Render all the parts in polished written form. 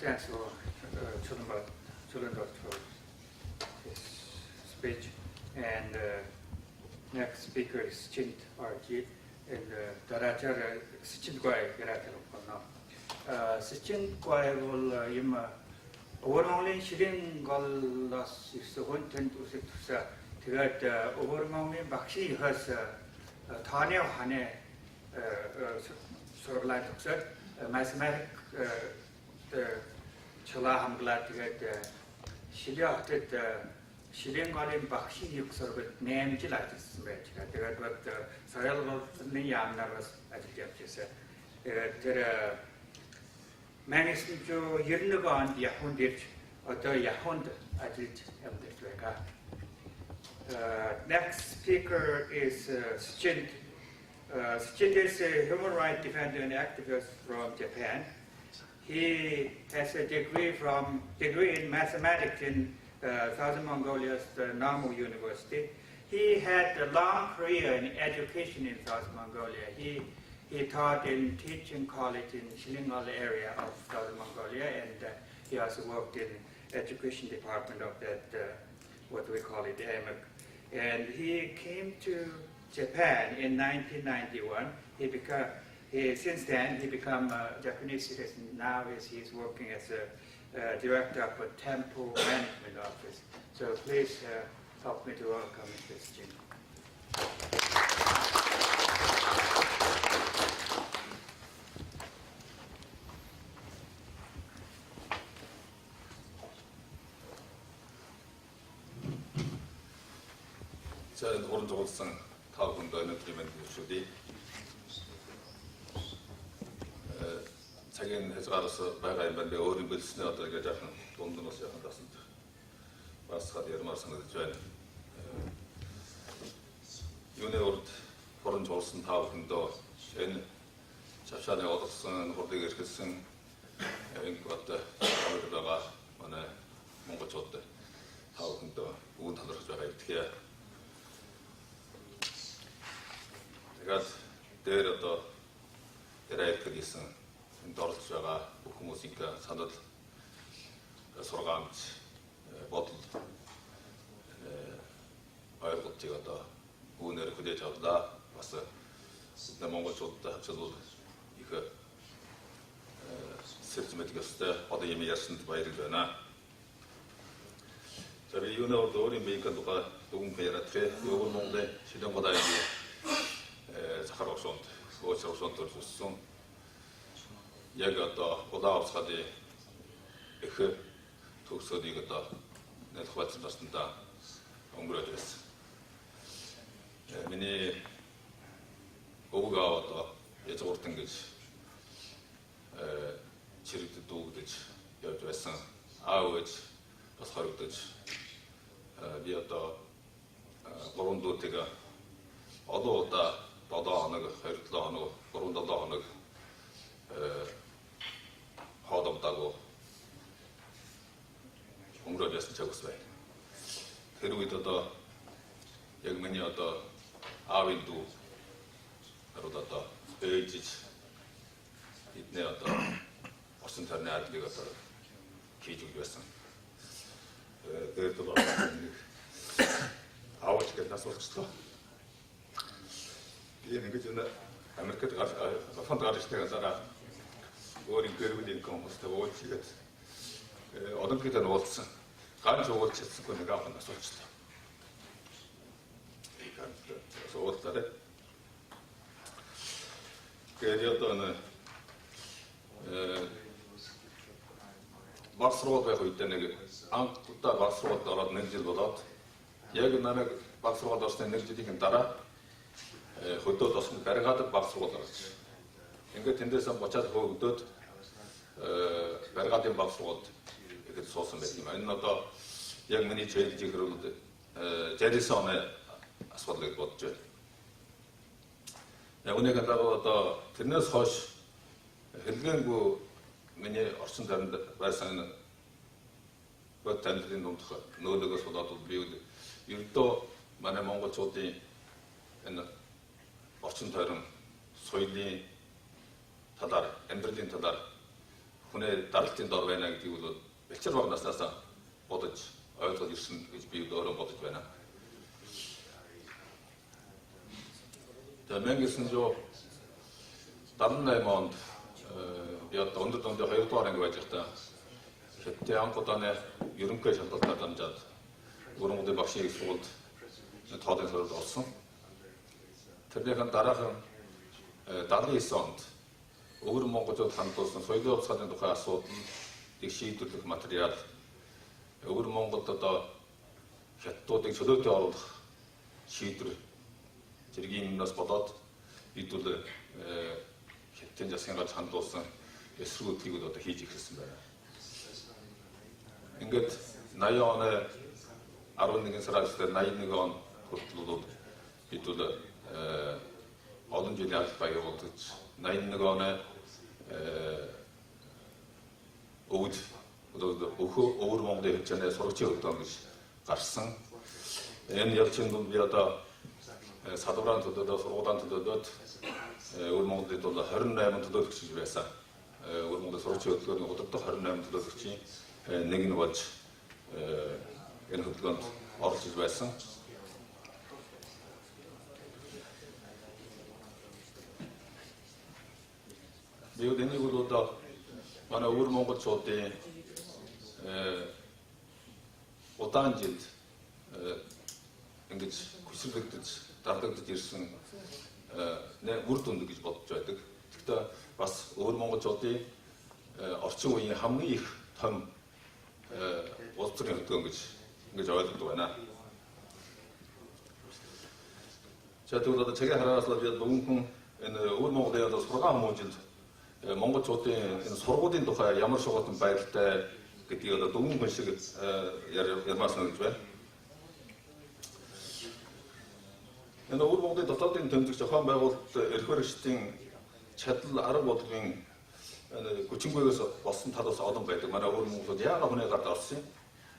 transfer children to his speech. And next speaker is Sint RG, and Darajar Sint Guai Geratel. Sint Guai will ima overall Shirin Golas is the 120 to that overall Bakshi has Tanya Hane sort of like mathematic Chula Hamglat to get Shilia that Shirin Golim Bakshi you sort of name Gilatis, what Sorel Niyam nervous at the Jeffs. There are many to Yirnagon Yahundit or the Yahund at it. Next speaker is Sint. Sint is a human rights defender and activist from Japan. He has a degree in mathematics in Southern Mongolia's Namu University. He had a long career in education in South Mongolia. He taught in teaching college in Shilingal area of Southern Mongolia, and he also worked in education department of that, what we call it, AMIC. And he came to Japan in 1991. Since then, he became a Japanese citizen. Now he's working as a director of a temple management office. So please help me to welcome Mr. Sint. 저는 오른쪽으로선 타고군 너는 드리면 주디 자기는 해석하러서 말가 인반데 어린 벌스네 어떤 게 작은 돈도 시작한다습니다. 마스카드 여러 말씀을 드려야 윤회 오르트 포른 좋은 타고군도 쟤는 잡샤네 얻었은 호르되게 이렇게 쓴 인구 같다. 아무래도가 만에 뭔가 좋다. 타고군도 우은탄으로 줘야 이렇게 제가 때렸다 에라이크리 있은 도르츠가 부쿠무시니까 산도 서로가 모두 아이고 제가 다 오늘 그대 잡다 왔어. 나 뭔가 좋다. 저도 이거 시스템틱했을 때 어디 이미 했는데 바이르잖아. 저희 유노도 우리 메이커 누가 동배라 트레 요걸 먹는데 시정보다 이제 Zaharoksont, Gocharoksont Tursun, Yagata, Odavsadi, Eke, Tuxodigata, Netwatsinda, Umbratis. Mini Ogawata, Yetortingage, Chiriti Dugdich, Yadresan, Awich, Pasharutich, Viata, Gorundutiga, Odota. Dadaanag, Hertlaanag, Gorundadaanag, Hadamtago, Umrabias Chegosway. Heruitata, Yagmaniata, Avindu, Rodata, Ejich, Itneata, Ostentarnat, Ligata, Kiju Western. Thereto, I was getting us all. 얘는 그전에 아메리카 판다리스 때가 우리 그룹이 컴포스트 오치가 어떻게 된 옷은 간주 옷을 쓰고 내가 한번 썼다. 그래서 옷들에 그 어떤 박스로드 하고 있다는 안 굿다 박스로드 따라는 질보다 얘기 나는 박스로드 없는 질이 따라 хөдөө тосгон баригад багсруулж. Ингээд тэндээс бочаад хөдөөд баригадын багсруулд ихэд суусан байх юм. Энэ одоо яг миний чэйж хэрүүлд жарисан асуудлыг бодож байна. Яг үнэхээр одоо тэрнээс хойш хэлгэнгүй миний орчин танд байсан бод танилын дундх нөлөөгөөс болоод би ердөө манай монголчуудын энэ орчин тойрон соёлын талаар, амьдралын талаар хүнээ даралтын дор байна гэдгийг бол бэлчээр баг наснаас бодож ойлгож ирсэн гэж би өөрөө бодож байна. За 1978 онд би одоо өндөр дундын 2 дугаар анги байж байхдаа Хятадын анхудааны ерөнхий шалгалтаар дамжаад Өвөрмөгийн багшийн их сургуульд тоодын сургуульд орсон. Тэрнийхэн дараахан 79 онд Өвөр Монголчууд хандуулсан соёлын хувьсгалын тухай асуудал их шийдвэрлэх материал Өвөр Монголд одоо хятадуудыг чөлөөтэй оруулах шийдвэр зэргийн юмнаас болоод бид бол хятадын засгийн газар хандуулсан эсрэгүүдийг одоо хийж эхэлсэн байна. Ингээд 80 оны 11 сараас 81 он хүртэл бид бол олон жилийн аль баяр болж 81 оны өвд Өвөр Монголын хэмжээний сургуулийн хөдөө гэж гарсан. Энэ явцын дунд би одоо салбарын төлөөд сургуулийн төлөөд Өвөр Монголд бол 28 төлөөлөгч байсан. Өвөр Монголын сургуулийн хөдөлгөөний удирдах 28 төлөөлөгчийн нэг нь болж энэ хөдөлгөөнд оролцож байсан. Би энийг бол одоо манай Өвөр монголчуудын удаан жилд ингэж хүсэлдэгдэж дардагдж ирсэн үр дүнд гэж бодож байдаг. Гэхдээ бас Өвөр монголчуудын орчин үеийн хамгийн их том улс төрийн хөдөлгөөн гэж ойлгодог байна. За тэгвэл одоо цагийн хараас л бид бүгэн энэ Өвөр Монголын одоо сургаан хүмүүжил монголчуудын энэ сургуулийн тухай ямар шугуулсан байдалтай гэдгийг одоо дөнгөн хүн шиг ярмаас нэгж байна. Энэ Өвөр Монголын дотоодын тэмцэгч зохион байгуулалт эрх баригчдын чадал арга бодлогын хүчингүйгээс болсон талаас олон байдаг. Манай Өвөр Монголд яагаад хүний гард орсон юм?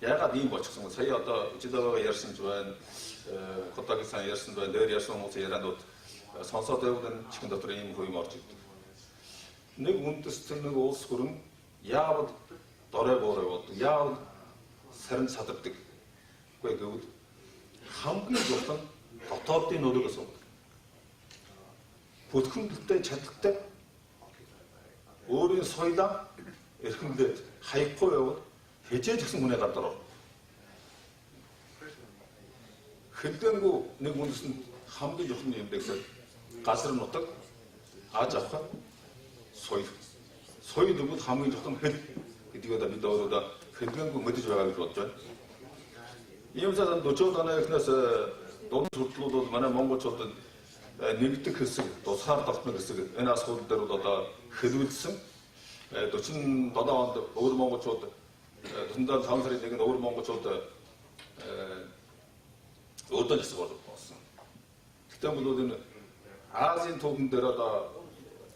Яагаад ийм болчихсон? Сая одоо үжилээгээ ярьсан ч байна, Хотагсан ярьсан байна, дээр ярьсан хүмүүсийн ярианууд сонсоод байвал энэ чихэн дотор ийм хөө юм орж ирдэг. Нэг үндэс төр нэг улс гүрэн яавал дорой боорой болдог, яавал сарин садардаг. Үгүй гэвэл хамгийн гол нь дотоодын нөлөөгөөс болдог. Бүтгэмжтэй чадaltaй өөрийн соёлоо эрхэмлээд хаяхгүй байвал хижээж гисэн хүний гадар орно. Хэлдэггүй нэг үндэс нь хамгийн жохны юм дэгсэл газар нутаг аж авах соёл. Соёл өгвөл хамгийн жохны хэл гэдгийг одоо бид өөрөө хэлдэггүй мэдэж байгаа гэж бодож байна. Ийм цаасан 40 оны эхнээс дунд хүртэл бол манай монголчуудад нэгдэх хэсэг, тусгаар тогтмол хэсэг энэ асуудал дээр бол одоо хэлүүлсэн. 47 онд Өвөр монголчууд Түндаа 5 сарын 1-нд Өвөр монголчууд өөртөө хэсэг болсон. Гэхдээ бол энэ Азийн төвөн дээр одоо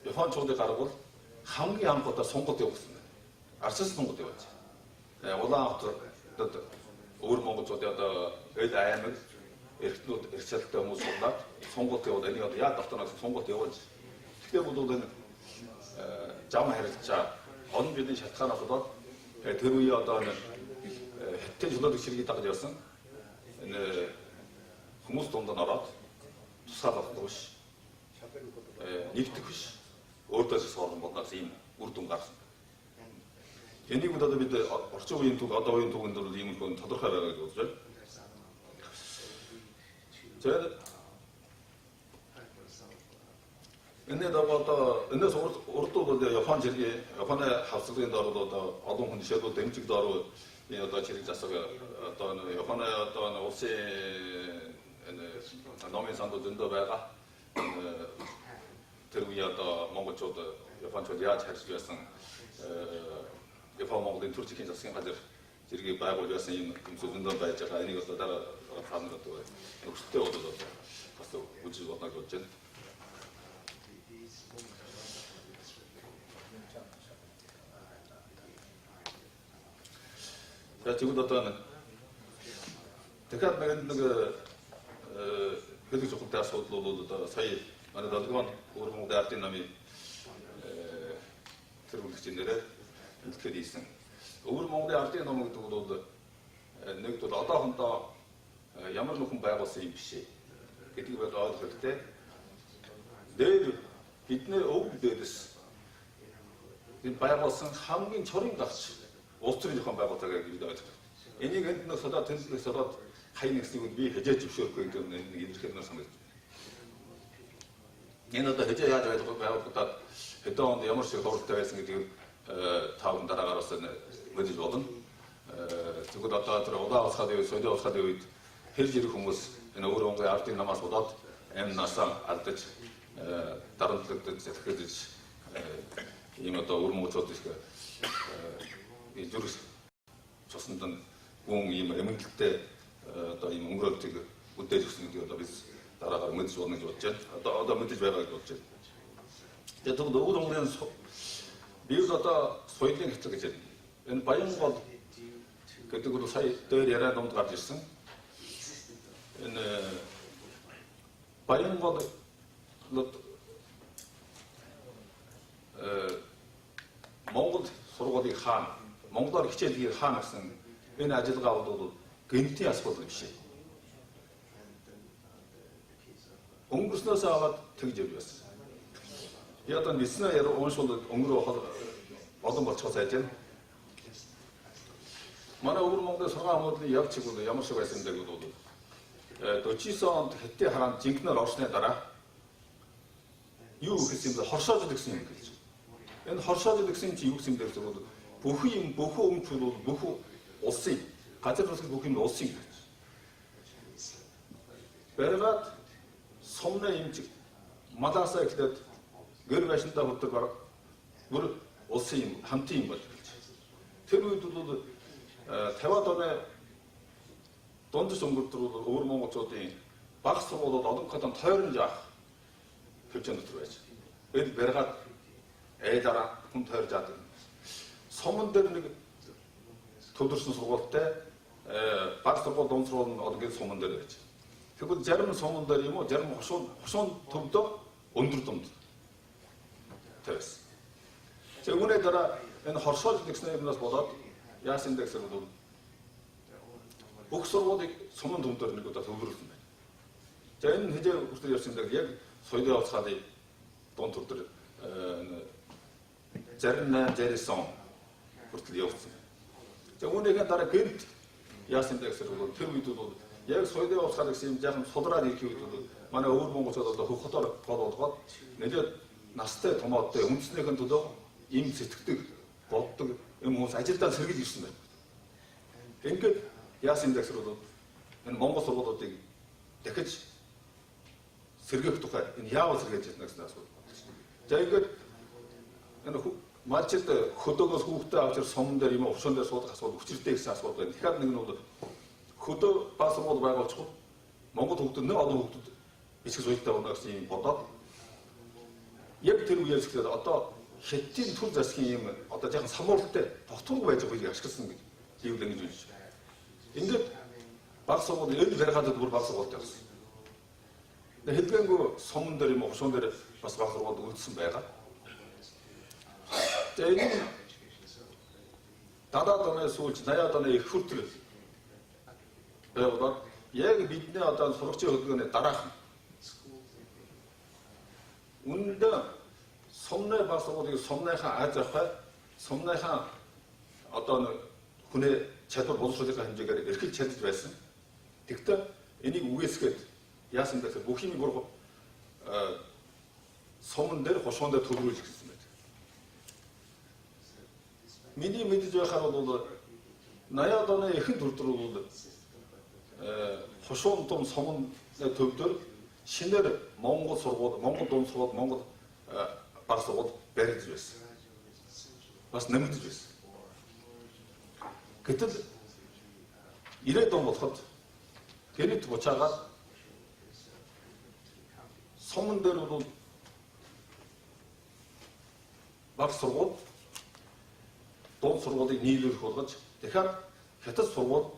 Япончуудыг гаргавал хамгийн анх одоо сонголт явуулсан. Арчилсан сонголт явуулж. Улаанбаатар Өвөр монголчуудын одоо эл аймаг эрхтнүүд эрх чадалтай хүмүүс суулгаад сонголт явуулаад энийг одоо яа давтанаас сонголт явуулж. Тэгэхээр бол энэ зам харилцаа олон жилийн шалтгаанаас болоод тэр үе одоо хятадын чөлөөлөх ширгийг дагаж явсан энэ хүмүүс дунд нь ороод тусаад авахгүй биш. Нэгдэх биш. Өөртөөс соорон бодноос ийм үр дүн гарсан. Энийг одоо бид орчин үеийн төв одоо үеийн төвөнд бол ийм хүн тодорхой байгаа гэж бодож байна. Тэгээд энэ одоо энэс урд бол Япон зэрэг Японы хавцлагын дор одоо олон хүн жишээлбэл дэмжиг дор одоо зэрэг засаг одоо Японы одоо улсын номын санд зөндөө байгаа. Тэр үе одоо монголчууд Япончууд яаж харьж байсан Япон Монголын төр чихийн засгийн газар зэргийг байгуулж байсан юм зөндөө байж байгаа. Энийг одоо дараа фамиль одоо нөхцөлтэй болоод бас үжиж бодно гэж бодож байна. За тэгвэл одоо дахиад нэг хэлэх зөвхөн асуудал бол одоо сая манай 7 Өвөр Монголын ардын намын тэр үлгчийн нэрээр 이렇게 돼 있어. 우리 몽골의 arte 너무 그도 нэг도 одоохондоо ямар нэгэн байгуулсан юм биш. Гэдгийг бол ойлгох хэрэгтэй. Дээр бидний өвөг дээрээс энэ байгуулсан хамгийн чорын гарч улс төрийн зохион байгуулалтаа гэж ойлгох. Энийг энд нэг содоо тэнцлэх содоо хай нэгснийг би хэжээж зөвшөөрөхгүй гэдэг нэг илэрхийлэл санагдаж байна. Энэ одоо хэжээ яаж ойлгох байгуулалтад хэдэн онд ямар шиг дуртай байсан гэдгийг тааван дараагараас мэдэж болно. Тэгвэл одоо тэр удаа усхад үед, содоо усхад үед хэрж ирэх хүмүүс энэ өөр Монголын ардын намаас болоод амнасаа алдаж дарамтлагдаж захирлаж ийм одоо өөр монголчууд их зүрх цуснд нь гүн ийм эмгэнэлтэй одоо ийм өнгөрөлтийг үдээж өгсөн гэдэг одоо biz дараагаар мэдж болно гэж бодож байна. Одоо мэдж байгаа гэж бодож байна. Тэгээд тэгвэл өөр Монголын би одоо соёлын хэцэг гэж байна. Энэ Баянгол гэдэг нь сая дээр яриад донд гарч ирсэн. Энэ Баянгол Монгол сургуулийн хаан, Монголоор хичээлгийн хаан гэсэн энэ ажиллагаа бол гэнэтийн асуудал биш. Өнгөрснөөс аваад тэгж явсан. Би одоо нэснэ яруу уушвал өнгөрөө олон болчихоо сайж байна. Манай өвөр Монголын сургаан хамгааллын яг чиг бол ямар шиг байсан бэ гэдэг бол 49 онд Хятадын хараанд жинхэнээр орсны дараа юу гэсэн юм бэ? Хоршоож гэсэн юм гэлж. Энэ хоршоож гэсэн чинь юу гэсэн юм бэ гэвэл бүхэн юм бүхэн өмч бол бүхэн улсын газар нутгийн бүх юм улсын гэж. Бергаад сумны юмч малаасаа ихлээд гэр байшинтай хөтөр баг бүр улсын юм хамтын юм бол гэж. Тэр үед бол 50-аад оны дундас өнгөрдөр бол өвөр монголчуудын багц сургуулиуд олон хотод тойрон яах хөвчөн дотор байж. Энд бергаад ээлараа хүн тойрж аадаг. Суман дээр нэг төвлөрсөн сургуультай багц сургууль дунд сургууль нь одгийн суман дээр байж. Тэгвэл зарим суман дээр юм уу зарим хошуун төвдөө өндөр дунд тавьсан. За үүнээ дараа энэ хоршоож гэсэн юмнаас болоод яасан бэ гэсэн бол бүх сургуулийг суман дүмдэр нэг удаа төвлөрүүлсэн байна. За энэ хэзээ хүртэл явсан дээр яг соёлын уцхааны дунд төр зарим 8-9 хүртэл явсан. За үүнийхээ дараа гэнт яасан бэ гэсэн бол тэр үед бол яг соёлын уцхаар гэсэн юм жаахан судраад ирэх үед бол манай өвөр монголчууд одоо хөх хотоор болгоод нэлээд настай томоодтой үндэснийхэн төлөө им сэтгэдэг боддог юм хүмүүс ажилдаа сэргийлж ирсэн байна. Ингээд яасан бэ гэсэн бол энэ монгол сургуулиудыг дахиж сэргээх тухай энэ яавал сэргээж чадна гэсэн асуулт. За ингээд энэ малчид хөдөөгөөс хүүхдээ авчир суман дээр юм увшин дээр суудах асуудал хүчиртэй гэсэн асуудал байна. Тэгэхээр нэг нь бол хөдөө бас сургууль байгуулчихвал монгол хүүхдүүд нэг олон хүүхдүүд бичиг суультай байна гэсэн юм бодоод яг тэр үеэс эхлээд одоо Хятадын төр засгийн юм одоо жоохон самууралтай тогтворгүй байж байгааг ашигласан гэж хийвэл ингэж үзэж байна. Ингээд баг сургууль энэ барихад бүр баг сургуультай болсон. Хэдгэнгүй суман дээр юм хушуун дээр бас баг сургууль үлдсэн байгаа. Тэгээд энэ 70-аад оны сүүлч 80-аад оны их хүртэл байгаад яг бидний одоо сургуулийн хөдөлгөөний дараах үнэндээ сумны баг сургуулийг сумныхаа аз жаргал сумныхаа одоо хүнээ чадвар боловсруулалтын хэмжээгээр эрхэлж чадж байсан. Тэгвэл энийг үгээсгээд яасан бэ гэхээр бүх юм бүр суман дээр хошуун дээр төлөвлөж гэсэн байна. Миний мэдэж байхаар бол 80-аад оны ихэнх төрдөр бол хошуун том суман төвдөр шинээр Монгол сургууль, Монгол дунд сургууль, Монгол баг сургууль баригдаж байсан. Бас нэмэгдэж байсан. Гэтэл 90-ад он болоход гэнэт буцаагаад суман дээр бол баг сургууль дунд сургуулийг нийлүүлэх болгож дахиад хятад сургууль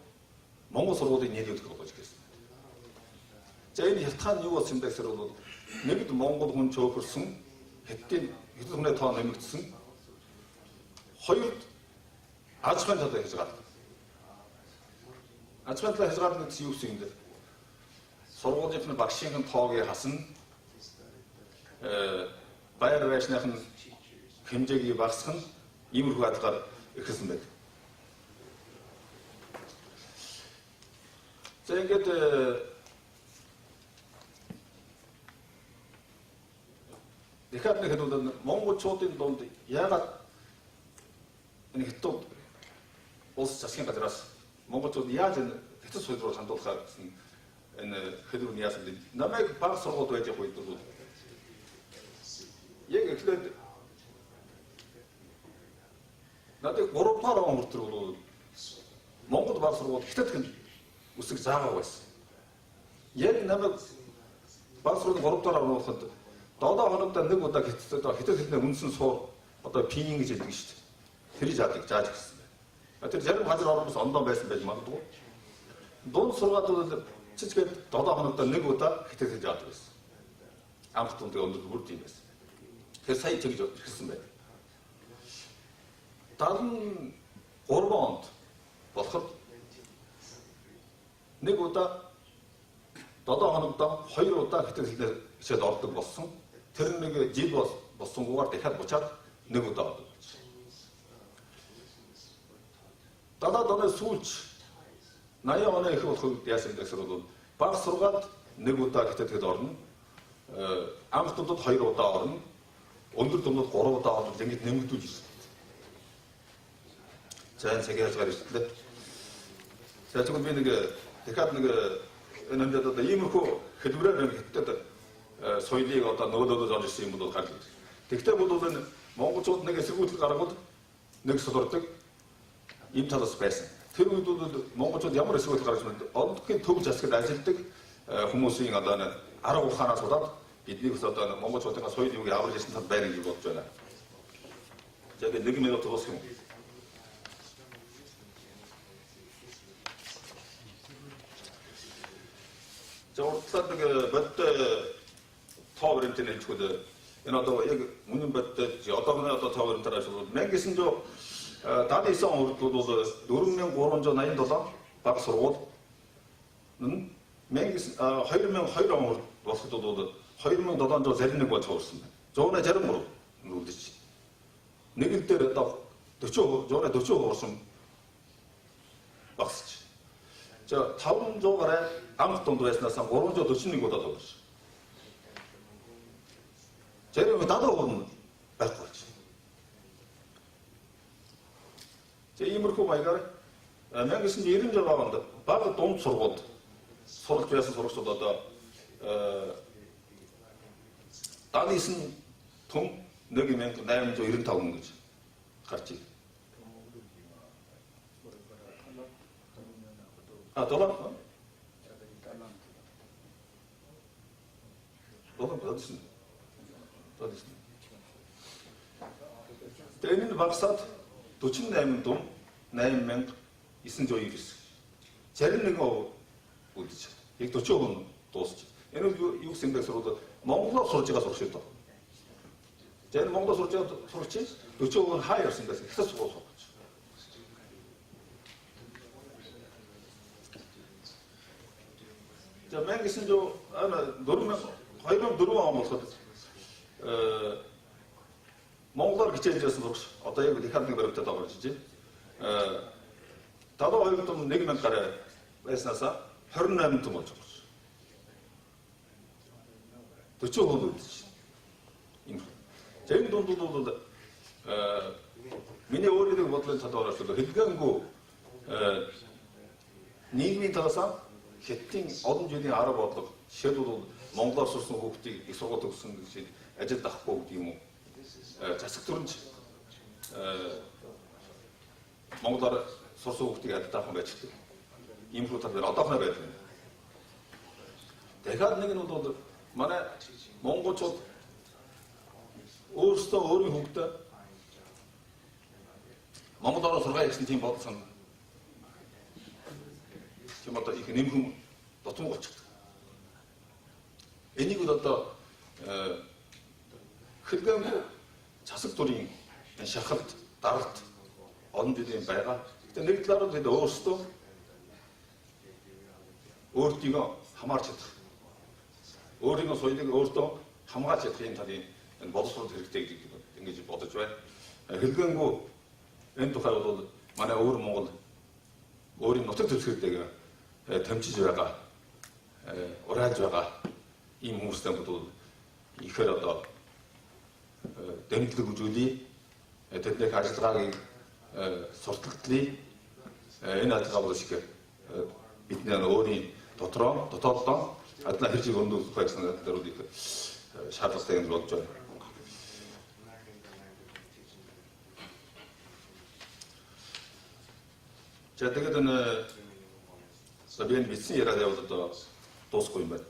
Монгол сургуулийг нийлүүлэх болгож гэсэн. За энэ хятад юу болсон бэ гэхээр бол нэгд Монгол хүн чөөхөрсөн Хятадын хэдэн хүний тоо нэмэгдсэн. Хоёрд 아츠멘트도 해석한다. 아츠멘트 해석하는 게 юу гэсэн юм бэ? Сургуулийн багшийн тоог хасан баяр байшныхын хэмжээг багасгах нь иймэрхүү аргаар ихсэн байдаг. За ингээд дахиад нэг хэдүүд монголчуудын дунд яагаад энэ хятад улс засгийн газраас монголчууд яаж энэ хятад соёл руу хандуулахаа гэсэн энэ хэдүүр нь яасан бэ? Намайг баг сургууль байж явах үед бол яг эхлээд надад 3 дахь он хүртэл бол Монгол баг сургууль хятадхэн үсэг заагаа байсан. Яг намайг баг сургуулийн 3 дахь оруулахад 7 хоногт нэг удаа хятад хэлний үндсэн суур одоо пининг гэж хэлдэг шүү дээ. Тэр зааж гисэн. Тэр зарим газар ороноос ондоо байсан байж магадгүй. Дунд сургаалууд цэцгээд 7 хоногт нэг удаа хятад хэлж авдаг байсан. Амх тундын өндөр бүр тийм байсан. Тэр сая тэгж хэлсэн байна. 73 онд болоход нэг удаа 7 хоногт 2 удаа хятад хэлээр хичээл ордог болсон. Тэр нэг жил болсонгуугаар дахиад буцаад нэг удаа ордог. Дадаад оны сүүлч 80 оны их болох яасан гэсэн бол баг сургаалд нэг удаа хятад хэл орно. Амх дундад 2 удаа орно. Өндөр дундад 3 удаа орно. Ингэж нэмэгдүүлж ирсэн. За энэ цагийн хязгаар ирсэн. За тэгвэл би нэг дахиад нэг энэ одоо иймэрхүү хэлбэрээр нэг хятад соёлыг одоо нөгөөдөө зорж ирсэн юм бол гардаг. Тэгвэл бол энэ монголчууд нэг эсэргүүцэл гаргавал нэг сулурдаг ийм талаас байсан. Тэр үед бол монголчууд ямар эсэргүүцэл гаргаж байна? Одоогийн төв засагт ажилладаг хүмүүсийн одоо арга ухаанаас болоод бидний ус одоо монголчуудын соёл юуг аварж ирсэн тал байна гэж бодож байна. За тэгээд 1 минут дуусах юм. За уртлаад нэг бод тоо баримтын хэлчүүд энэ одоо яг үнэн бод одоогийн одоо тоо баримтаар ашиглаж 1979 он хүртэл бол 4387 баг сургууль 2002 он болоход бол 2761 болж хуурсан байна. 163 үлдэж. Нэг л дээр одоо 40% хуурсан багсч. За 500 гаруй амх дунд байснаас 341 удаа хуурсан. Зэрэг 70% байхгүй болж. За иймэрхүү маягаар 1996 онд баг дунд сургуульд сурч байсан сурагчид одоо 79 түн 1895 хүн гэж гарч ий. Доллар. Доллар. Тэгээд энэ багсаад 48 дум 8999. Зарим нэгэн үлдэж. Яг 40% дуусчих. Энэ юу гэсэн бэ гэхээр Монголоор сурж байгаа сурагч доо. Тэр Монголоор сурж байгаа сурагч 40% хаа ярьсан гэсэн ихтэй сургууль сурч. За мен гэсэн жоо 2004 он болоход Монголоор хичээж байсан сурагч одоо яг дахиад нэг баримтад орж ижээ. 72 том 1000 гаруй байснасаа 28 том болж байгаа. 40% үлдэж. Ийм. За энэ дунд бол миний өөрийн бодлын талаар бол хэлгэнгүй нийгмийн талаас хятадын олон жилийн арга бодлого жишээлбэл Монголоор сурсан хүүхдийг их сургууль төгссөн гэж ажилд авахгүй гэдэг юм уу? Засаг төрөнд Монголоор сурсан хүүхдийг ажилд авах байцдаг. Иймэрхүү талаар одоохноо байдаг. Дахиад нэг нь бол манай монголчууд өөрсдөө өөрийн хүүхдээ Монголоор сургая гэсэн тийм бодол санаа. Тийм одоо их нэмхэн дотмог болчихдог. Энийг бол одоо хэлгэнгүй засаг төрийн шахалт, даралт олон жилийн байгаа. Тэгээ нэг талаараа тэд өөрсдөө өөртөө хамаарч чадах. Өөрийн соёлыг өөртөө хамгаалж чадах юм талын энэ боловсрол хэрэгтэй гэдэг ингэж бодож байна. Хэлгэнгүй энэ тухай бол манай өөр Монгол өөрийн нутаг төсгөлтэйг томчиж байгаа, урааж байгаа ийм хүмүүстэй бол ихээр одоо дэмжлэг үзүүлээ. Тэдний ажиллагаагийг сурталчлая. Энэ ажиллагаа шиг бидний өөрийн дотооддоо адилхан хэрэгжих өрнөлдөх байсан дээр их шаардлагатай юм болж байна. За тэгээд энэ сабийн бичсэн яриад яваад одоо дуусахгүй юм байна.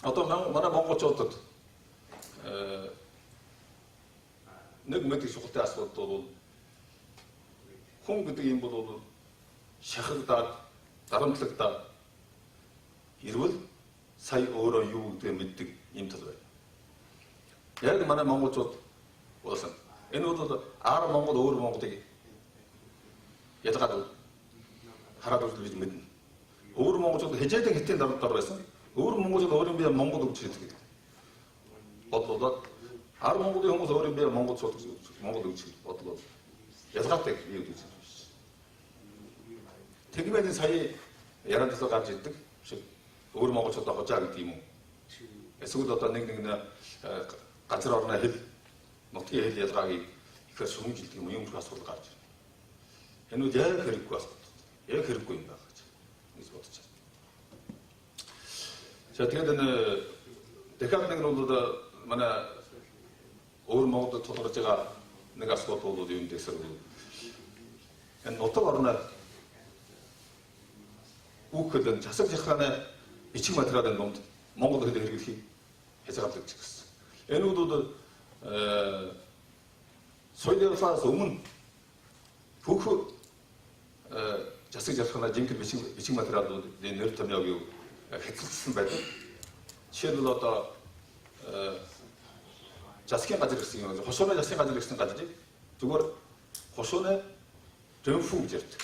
Одоо манай монголчуудад нэг мэдээ чухалтай асуудал бол хүн гэдэг юм бол шахагдаад дарамтлагдаад ирвэл сая өөрөө юу гэдгийг мэддэг юм тал байна. Яг манай монголчууд болсон. Энэ бол Ар Монгол өөр Монголыг ядгаад хараад үзлж мэднэ. Өөр монголчууд хижээдэн хэтийн дор байсан. Өөр монголчууд өөрийн бие Монгол гэж хэлдэг. Бодлоо Ар Монголын хүмүүс өөрийн бие Монгол гэж бодлоо. Ядгаатай юу гэж. Тэгвэл сая яриандасаа гарч ирдэг шиг өөр монголчууд хожаа гэдэг юм уу? Эсвэл одоо нэг газар орны хэл нутгийн хэл ялгааг ихээр сүмжилдэг юм юм асуудал гарч ирнэ. Энэ нь яг хэрэггүй асуудал. Яг хэрэггүй юм байна гэж бодож байна. За тэгээд энэ дахиад нэг нь бол манай өөр Монголд тулгарч байгаа нэг асуудал бол юм дэсэр бол энэ нутаг орны үхэлэн засаг захааны бичиг материалын донд Монгол хэл хэрэглэхийг хязгаарлаж гисэн. Энэ бол соёлоос өмнө бүх засаг захааны жинхэнэ бичиг материалуудын нэр томьёог хэцэлсэн байдаг. Жишээлбэл одоо засгийн газар гэсэн юм, хошууны засгийн газар гэсэн газрыг зүгээр хошууны ренфу гэж ярьдаг.